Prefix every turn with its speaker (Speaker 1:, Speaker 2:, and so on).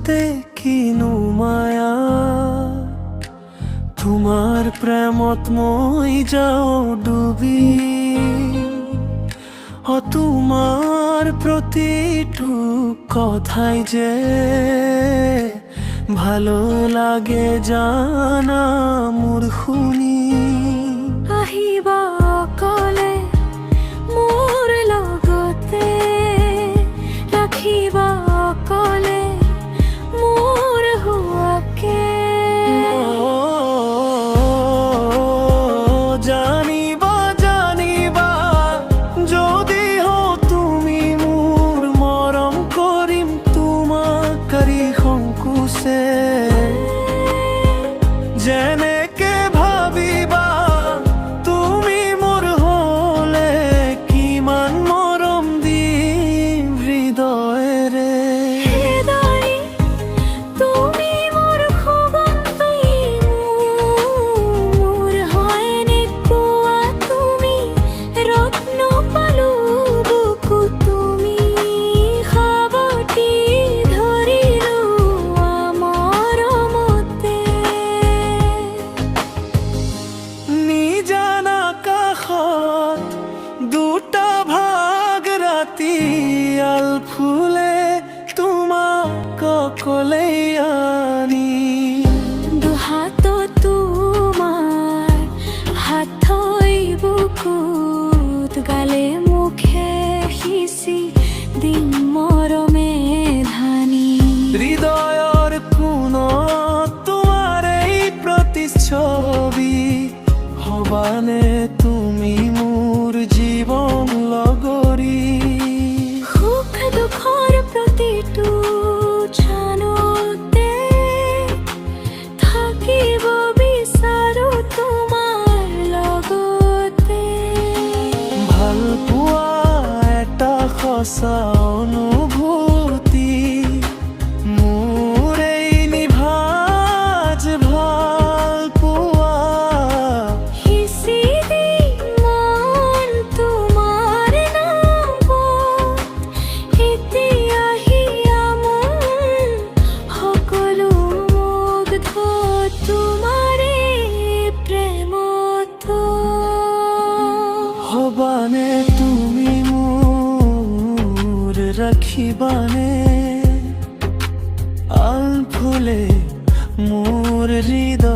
Speaker 1: জগতে কিনু মায়া, তোমার প্রেমত মই যাও ডুবি। তোমার প্ৰতিটো কথাই যে ভালো লাগে জানা মোৰ শুনি।
Speaker 2: আহিবা অকলে মোৰ লগতে, ৰাখিবা অকলে মোৰ হোৱাকে।
Speaker 1: জানিবা জানিবা যদি হও তুমি মোৰ, মৰম কৰিম তোমাক কাৰি সংকোচে। যেনেকে ভাবিবা তুমি মোৰ হলে, কিমান মৰম দিম হৃদয়েৰে।
Speaker 2: হৃদয় তুমি মোৰ সগন্তুই, মোৰ হয়নে কোৱা তুমি ৰত্ন পালো বুকু তুমি। সাৱটি ধৰিলো মৰমতে,
Speaker 1: নিজান আকাশত দুটা ভাগ ৰাতি, আল ফুলে তোমাক অকলে আনি।
Speaker 2: দুহাত তোমাৰ হাত থৈ বুকুত, গালে মুখে সিঁচি দিম মৰমে ধানি।
Speaker 1: হৃদয়ৰ কোণত তোমাৰ এই প্ৰতিচ্ছবি, হবানে তুমি মোৰ জীৱন লগৰী।
Speaker 2: সুখ দুখৰ প্ৰতিটো ক্ষণতে থাকিব বিচাৰো তোমাৰ লগতে।
Speaker 1: ভাল পোৱা এটা সঁচা অনুভূতি, মোৰ এই নিভাঁজ ভাল পোৱা।
Speaker 2: সিঁচি দিম মন তোমাৰ নামত, এতিয়া হিয়া মোৰ সকলো মুগ্ধ তোমাৰে প্ৰেমত।
Speaker 1: হবানে তুমি মোৰ, ৰাখিবানে আল ফুলে মোৰ হৃদয়।